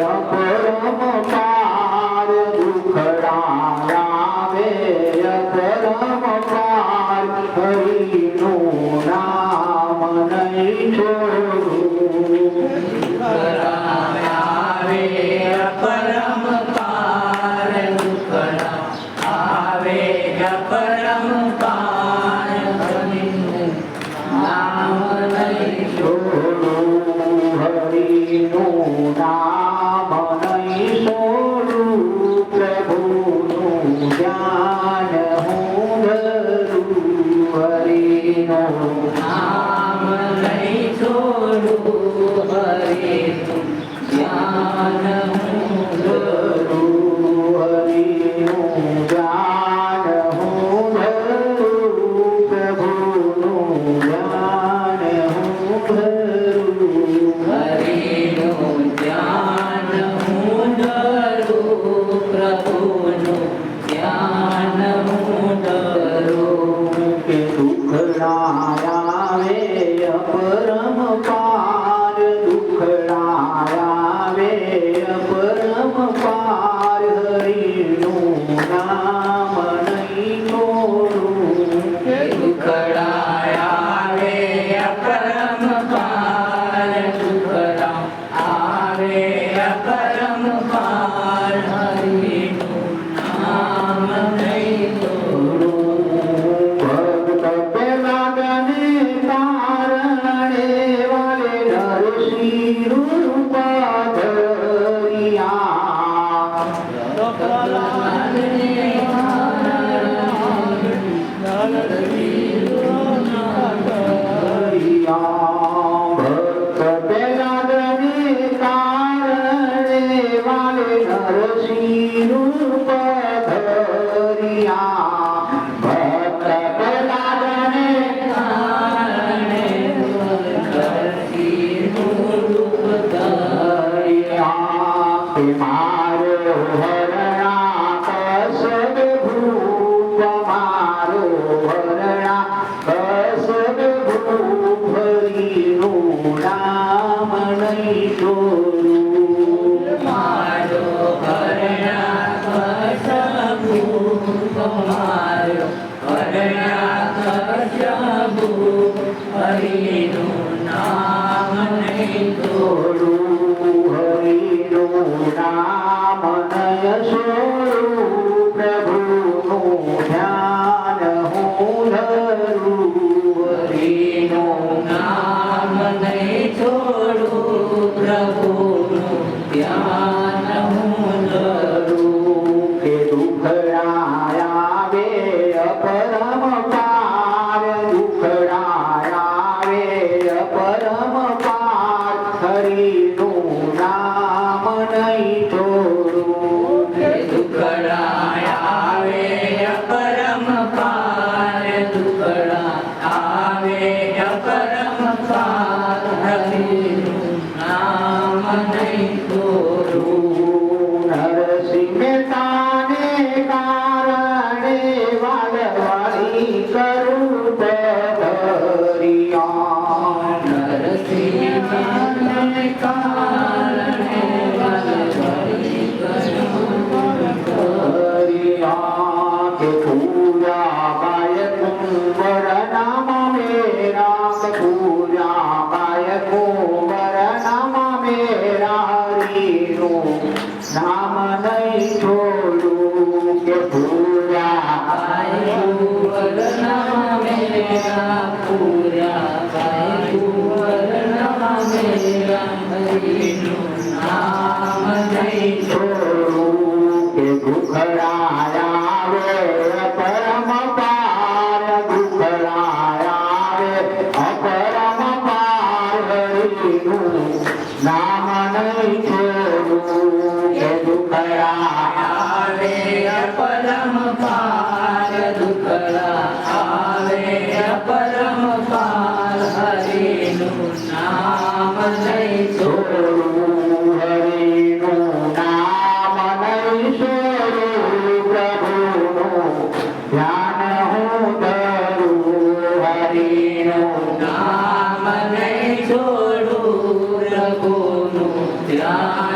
અપરમ પાર દુખડા આવે અપરમ પાર હરિનું નામ નહીં છોડું આવે અપરમ પાર દુખડા આવે અપરમ પાર હરિનું નામ નહીં છોડું હરિનું નામ નહીં છોડું પ્રભુનું ધ્યાન હું ધરું હરિનું નામ નહીં છોડું હરિનું ધ્યાન હું ધરું હરિનું ધ્યાન હું ધરું પ્રભુનું ધ્યાન હું ધરું હરિનું ધ્યાન હું ધરું પ્રભુનું ધ્યાન હું ધરું કે દુખડા આવે અપરમ પાર દુખડા આવે અપરમ પાર હરિનું નામ નહીં છોડું દુખડા આવે અપરમ પાર દુખડા આવે અપરમ પાર હરિનું નામ નહીં છોડું ભક્ત પેલા ગને કારણે વાલે નરસિંહ રૂપ ધરિયા ભક્ત પેલા ગને કારણે વાલે નરસિંહ રૂપ ધરિયા ભક્ત પેલા ગને કે મારો હરણા કસબ ભૂપ મારો હરણા કસબ ભૂપ હરિનું નામ નહીં છોડું મારો હરણા કસબુ મારો હરણા કસબુ હરિનું નામ નહીં છોડું હરિનું નામ નય છોડું પ્રભુનું ધ્યાન હું ધરું હરિનું નામ નહીં છોડું પ્રભુનું ધ્યાન હું ધરું કે દુખડા આવે અપરમ પાર દુખડા આવે અપરમ પાર હરિનું નામ નહીં છોડું દુખડા આવે અપરમ પાર દુખડા આવે અપરમ પાર હરિનું નામ નહીં છોડું નરસિંહ મહેતાને કારણે વાલવાળી કરું ધરિયા નરસિંહને કારણે વલવલી હરિયા કે પૂજા બાય કુંવર નામ મેરા કે પૂજા બાય કુંવર નામ મેરા હરિનું નામ નહીં છોડું કે પૂજા છોડું કે દુખડા આવે અપરમ પાર દુખડા આવે અપરમ પાર હરિનું નામ નહીં છોડું કે દુખડા આવે પરમ પાર દુખડા આવે પરમ પાર હરિનું નામ નહીં છોડું હરિનું નામ નહીં છોડું પ્રભુનું ધ્યાન હું ધરું હરિનું નામ નહીં છોડું પ્રભુનું ધ્યાન